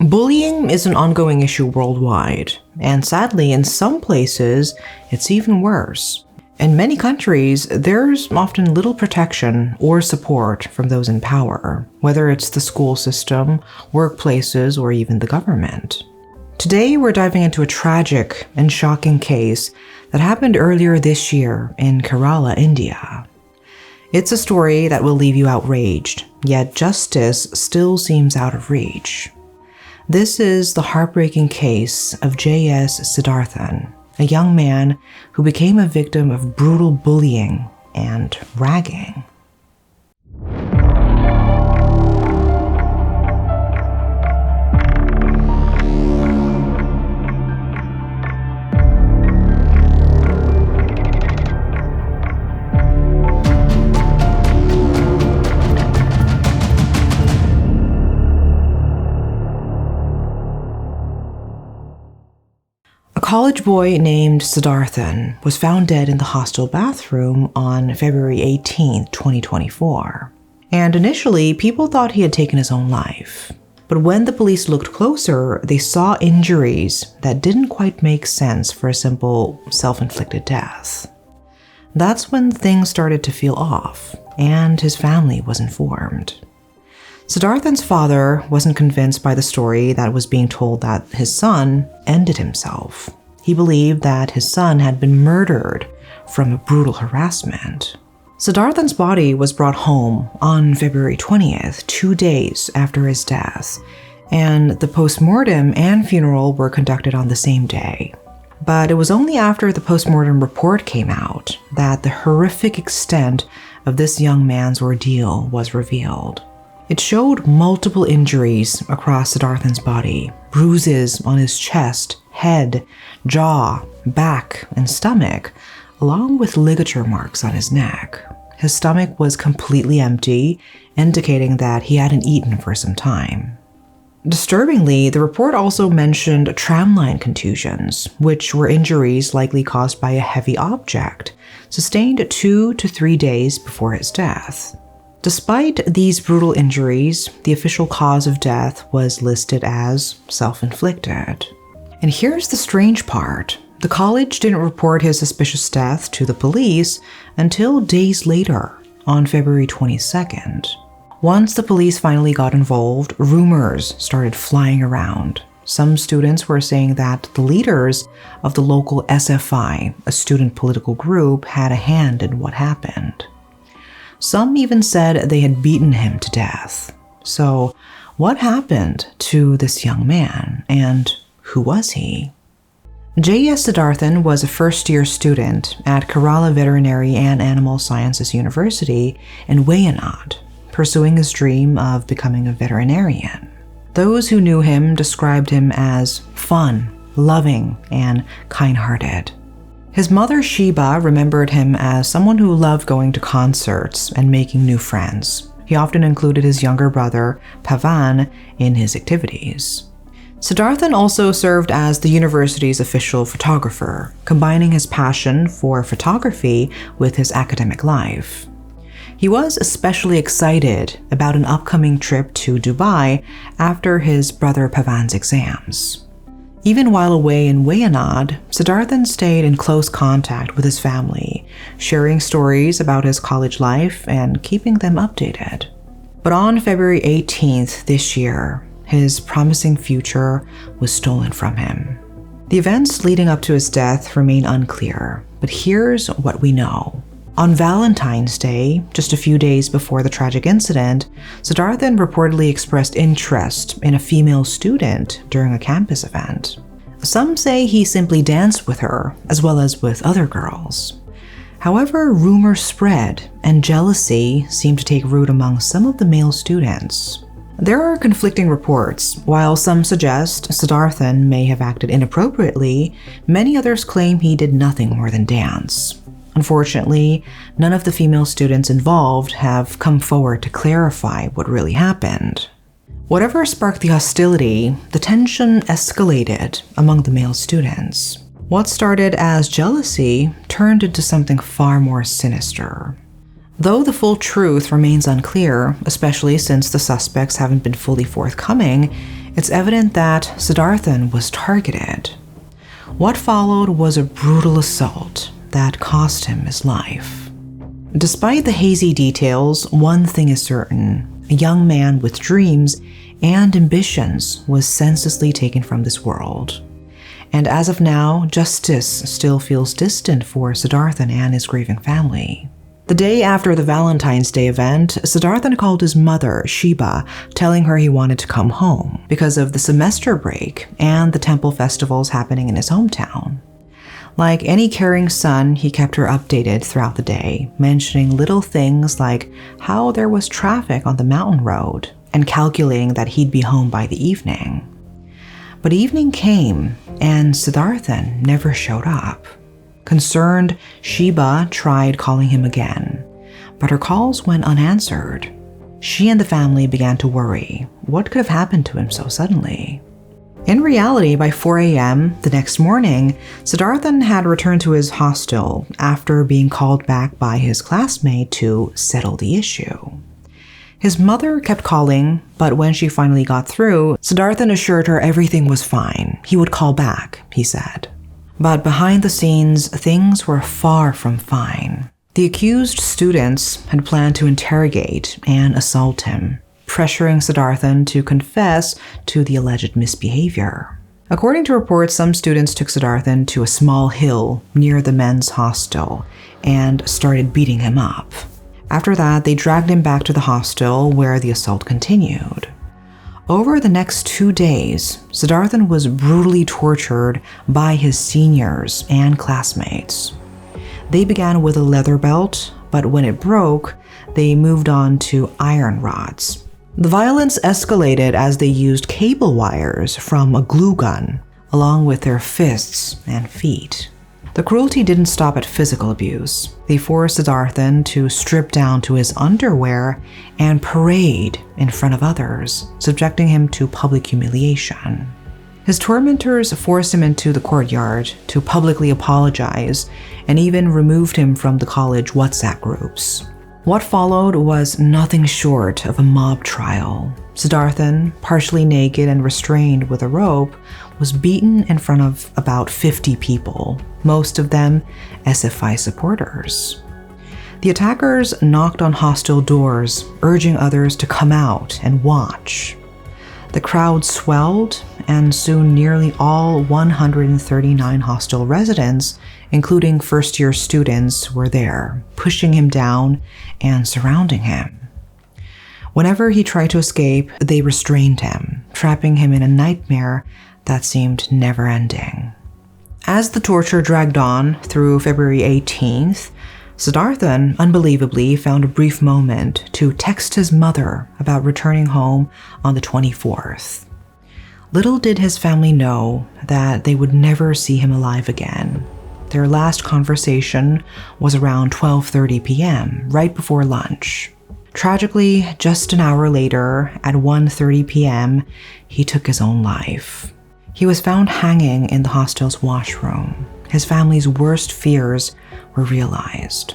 Bullying is an ongoing issue worldwide, and sadly, in some places, it's even worse. In many countries, there's often little protection or support from those in power, whether it's the school system, workplaces, or even the government. Today, we're diving into a tragic and shocking case that happened earlier this year in Kerala, India. It's a story that will leave you outraged, yet justice still seems out of reach. This is the heartbreaking case of J.S. Siddharthan, a young man who became a victim of brutal bullying and ragging. A college boy named Siddharthan was found dead in the hostel bathroom on February 18, 2024. And initially, people thought he had taken his own life. But when the police looked closer, they saw injuries that didn't quite make sense for a simple self-inflicted death. That's when things started to feel off, and his family was informed. Siddharthan's father wasn't convinced by the story that was being told that his son ended himself. He believed that his son had been murdered from a brutal harassment. Siddharthan's body was brought home on February 20th, 2 days after his death, and the postmortem and funeral were conducted on the same day. But it was only after the postmortem report came out that the horrific extent of this young man's ordeal was revealed. It showed multiple injuries across Siddharthan's body, bruises on his chest, head, jaw, back, and stomach, along with ligature marks on his neck. His stomach was completely empty, indicating that he hadn't eaten for some time. Disturbingly, the report also mentioned tramline contusions, which were injuries likely caused by a heavy object, sustained 2 to 3 days before his death. Despite these brutal injuries, the official cause of death was listed as self-inflicted. And here's the strange part. The college didn't report his suspicious death to the police until days later, on February 22nd. Once the police finally got involved, rumors started flying around. Some students were saying that the leaders of the local SFI, a student political group, had a hand in what happened. Some even said they had beaten him to death. So, what happened to this young man, and who was he? J.S. Siddharthan was a first-year student at Kerala Veterinary and Animal Sciences University in Wayanad, pursuing his dream of becoming a veterinarian. Those who knew him described him as fun, loving, and kind-hearted. His mother, Sheba, remembered him as someone who loved going to concerts and making new friends. He often included his younger brother, Pavan, in his activities. Siddharthan also served as the university's official photographer, combining his passion for photography with his academic life. He was especially excited about an upcoming trip to Dubai after his brother Pavan's exams. Even while away in Wayanad, Siddharthan stayed in close contact with his family, sharing stories about his college life and keeping them updated. But on February 18th this year, his promising future was stolen from him. The events leading up to his death remain unclear, but here's what we know. On Valentine's Day, just a few days before the tragic incident, Siddharthan reportedly expressed interest in a female student during a campus event. Some say he simply danced with her, as well as with other girls. However, rumors spread, and jealousy seemed to take root among some of the male students. There are conflicting reports. While some suggest Siddharthan may have acted inappropriately, many others claim he did nothing more than dance. Unfortunately, none of the female students involved have come forward to clarify what really happened. Whatever sparked the hostility, the tension escalated among the male students. What started as jealousy turned into something far more sinister. Though the full truth remains unclear, especially since the suspects haven't been fully forthcoming, It's evident that Siddharthan was targeted. What followed was a brutal assault that cost him his life. Despite the hazy details, one thing is certain: a young man with dreams and ambitions was senselessly taken from this world. And as of now, justice still feels distant for Siddharthan and his grieving family. The day after the Valentine's Day event, Siddharthan called his mother, Shiba, telling her he wanted to come home because of the semester break and the temple festivals happening in his hometown. Like any caring son, he kept her updated throughout the day, mentioning little things like how there was traffic on the mountain road and calculating that he'd be home by the evening. But evening came, and Siddharthan never showed up. Concerned, Shiba tried calling him again, but her calls went unanswered. She and the family began to worry. What could have happened to him so suddenly? In reality, by 4 a.m. the next morning, Siddharthan had returned to his hostel after being called back by his classmate to settle the issue. His mother kept calling, but when she finally got through, Siddharthan assured her everything was fine. He would call back, he said. But behind the scenes, things were far from fine. The accused students had planned to interrogate and assault him, pressuring Siddharthan to confess to the alleged misbehavior. According to reports, some students took Siddharthan to a small hill near the men's hostel and started beating him up. After that, they dragged him back to the hostel where the assault continued. Over the next 2 days, Siddharthan was brutally tortured by his seniors and classmates. They began with a leather belt, but when it broke, they moved on to iron rods. The violence escalated as they used cable wires from a glue gun, along with their fists and feet. The cruelty didn't stop at physical abuse. They forced Siddharthan to strip down to his underwear and parade in front of others, subjecting him to public humiliation. His tormentors forced him into the courtyard to publicly apologize and even removed him from the college WhatsApp groups. What followed was nothing short of a mob trial. Siddharthan, partially naked and restrained with a rope, was beaten in front of about 50 people, most of them SFI supporters. The attackers knocked on hostel doors, urging others to come out and watch. The crowd swelled, and soon nearly all 139 hostel residents, including first-year students, were there, pushing him down and surrounding him. Whenever he tried to escape, they restrained him, trapping him in a nightmare that seemed never-ending. As the torture dragged on through February 18th, Siddharthan, unbelievably, found a brief moment to text his mother about returning home on the 24th. Little did his family know that they would never see him alive again. Their last conversation was around 12:30 p.m., right before lunch. Tragically, just an hour later, at 1:30 p.m., he took his own life. He was found hanging in the hostel's washroom. His family's worst fears were realized.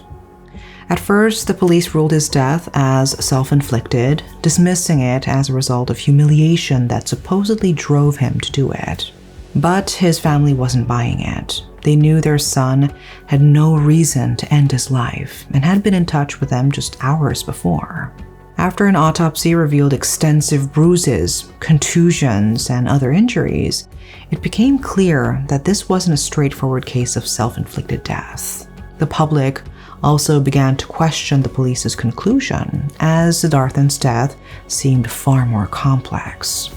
At first, the police ruled his death as self-inflicted, dismissing it as a result of humiliation that supposedly drove him to do it. But his family wasn't buying it. They knew their son had no reason to end his life and had been in touch with them just hours before. After an autopsy revealed extensive bruises, contusions, and other injuries, it became clear that this wasn't a straightforward case of self-inflicted death. The public also began to question the police's conclusion, as Siddharthan's death seemed far more complex.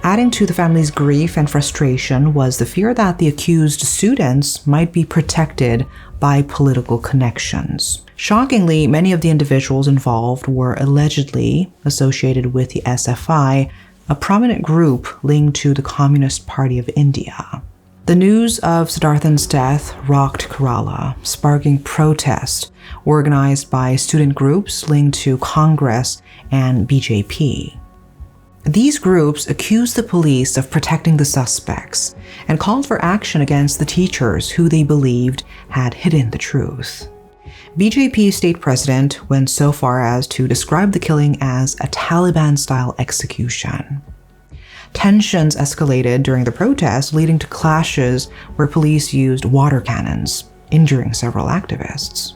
Adding to the family's grief and frustration was the fear that the accused students might be protected by political connections. Shockingly, many of the individuals involved were allegedly associated with the SFI, a prominent group linked to the Communist Party of India. The news of Siddharthan's death rocked Kerala, sparking protests organized by student groups linked to Congress and BJP. These groups accused the police of protecting the suspects and called for action against the teachers who they believed had hidden the truth. BJP state president went so far as to describe the killing as a Taliban-style execution. Tensions escalated during the protest, leading to clashes where police used water cannons, injuring several activists.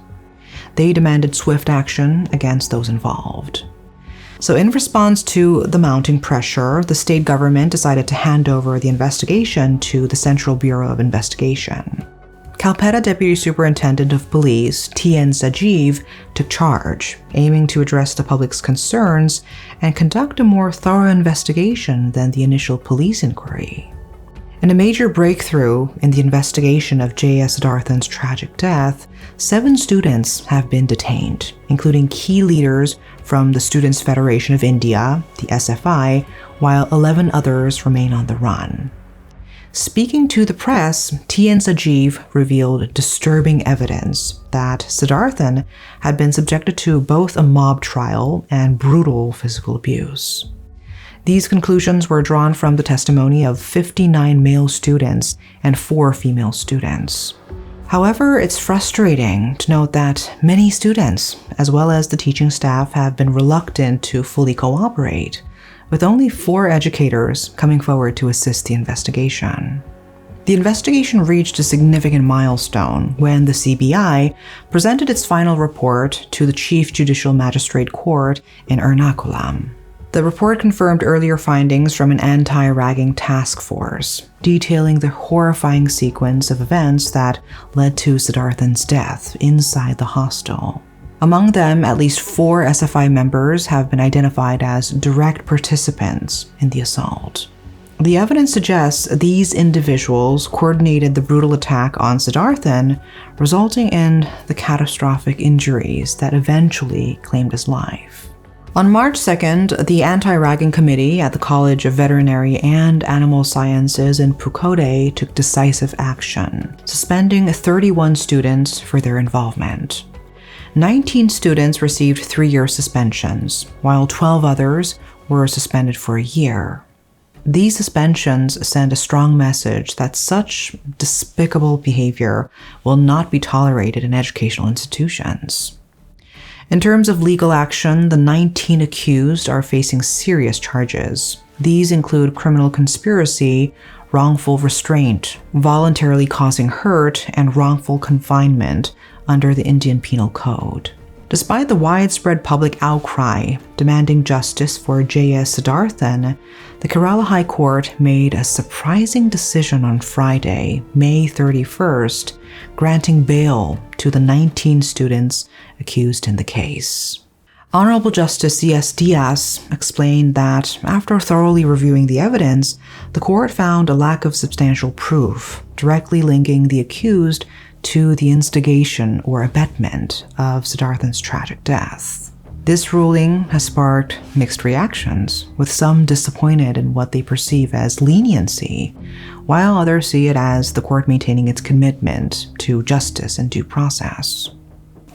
They demanded swift action against those involved. So in response to the mounting pressure, the state government decided to hand over the investigation to the Central Bureau of Investigation. Calcutta Deputy Superintendent of Police T.N. Sajeev took charge, aiming to address the public's concerns and conduct a more thorough investigation than the initial police inquiry. In a major breakthrough in the investigation of J.S. Siddharthan's tragic death, 7 students have been detained, including key leaders from the Students' Federation of India, the SFI, while 11 others remain on the run. Speaking to the press, T.N. Sajeev revealed disturbing evidence that Siddharthan had been subjected to both a mob trial and brutal physical abuse. These conclusions were drawn from the testimony of 59 male students and 4 female students. However, it's frustrating to note that many students, as well as the teaching staff, have been reluctant to fully cooperate, with only 4 educators coming forward to assist the investigation. The investigation reached a significant milestone when the CBI presented its final report to the Chief Judicial Magistrate Court in Ernakulam. The report confirmed earlier findings from an anti-ragging task force, detailing the horrifying sequence of events that led to Siddharthan's death inside the hostel. Among them, at least 4 SFI members have been identified as direct participants in the assault. The evidence suggests these individuals coordinated the brutal attack on Siddharthan, resulting in the catastrophic injuries that eventually claimed his life. On March 2nd, the Anti-Ragging Committee at the College of Veterinary and Animal Sciences in Pukote took decisive action, suspending 31 students for their involvement. 19 students received 3-year suspensions, while 12 others were suspended for a year. These suspensions send a strong message that such despicable behavior will not be tolerated in educational institutions. In terms of legal action, the 19 accused are facing serious charges. These include criminal conspiracy, wrongful restraint, voluntarily causing hurt, and wrongful confinement under the Indian Penal Code. Despite the widespread public outcry demanding justice for J.S. Siddharthan, the Kerala High Court made a surprising decision on Friday, May 31st, granting bail to the 19 students accused in the case. Honorable Justice C.S. Diaz explained that after thoroughly reviewing the evidence, the court found a lack of substantial proof directly linking the accused to the instigation or abetment of Siddharthan's tragic death. This ruling has sparked mixed reactions, with some disappointed in what they perceive as leniency, while others see it as the court maintaining its commitment to justice and due process.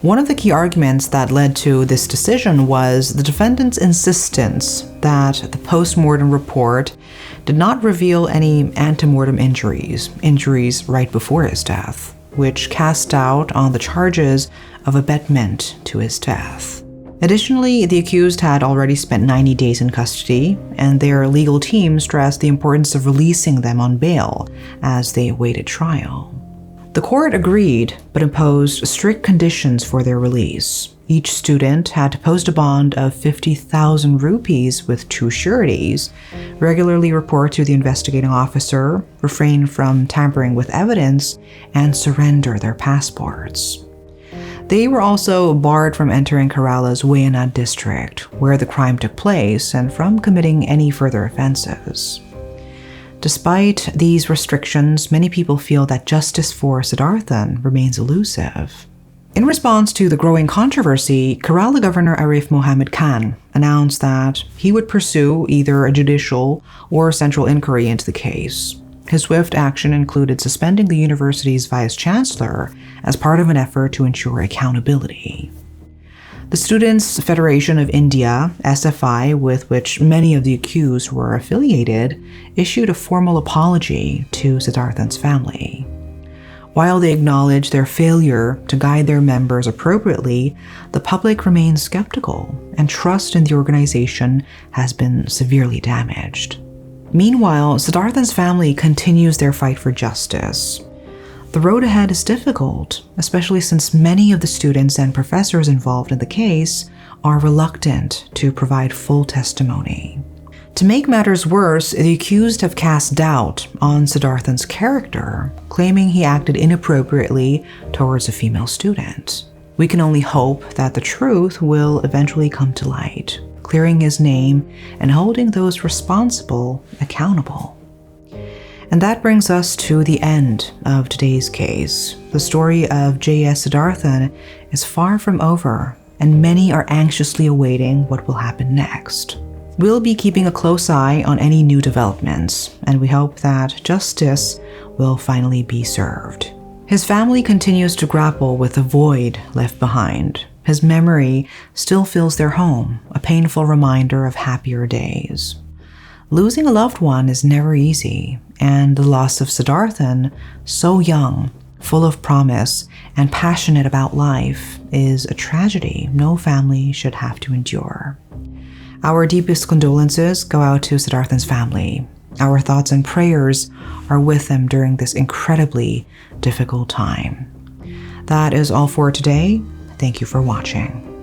One of the key arguments that led to this decision was the defendant's insistence that the post-mortem report did not reveal any antemortem injuries right before his death, which cast doubt on the charges of abetment to his death. Additionally, the accused had already spent 90 days in custody, and their legal team stressed the importance of releasing them on bail as they awaited trial. The court agreed, but imposed strict conditions for their release. Each student had to post a bond of 50,000 rupees with 2 sureties, regularly report to the investigating officer, refrain from tampering with evidence, and surrender their passports. They were also barred from entering Kerala's Wayanad district, where the crime took place, and from committing any further offenses. Despite these restrictions, many people feel that justice for Siddharthan remains elusive. In response to the growing controversy, Kerala Governor Arif Mohammed Khan announced that he would pursue either a judicial or central inquiry into the case. His swift action included suspending the university's vice-chancellor as part of an effort to ensure accountability. The Students' Federation of India, SFI, with which many of the accused were affiliated, issued a formal apology to Siddharthan's family. While they acknowledged their failure to guide their members appropriately, the public remains skeptical, and trust in the organization has been severely damaged. Meanwhile, Siddharthan's family continues their fight for justice. The road ahead is difficult, especially since many of the students and professors involved in the case are reluctant to provide full testimony. To make matters worse, the accused have cast doubt on Siddharthan's character, claiming he acted inappropriately towards a female student. We can only hope that the truth will eventually come to light, clearing his name and holding those responsible accountable. And that brings us to the end of today's case. The story of J.S. Siddharthan is far from over, and many are anxiously awaiting what will happen next. We'll be keeping a close eye on any new developments, and we hope that justice will finally be served. His family continues to grapple with the void left behind. His memory still fills their home, a painful reminder of happier days. Losing a loved one is never easy, and the loss of Siddharthan, so young, full of promise, and passionate about life, is a tragedy no family should have to endure. Our deepest condolences go out to Siddharthan's family. Our thoughts and prayers are with them during this incredibly difficult time. That is all for today. Thank you for watching.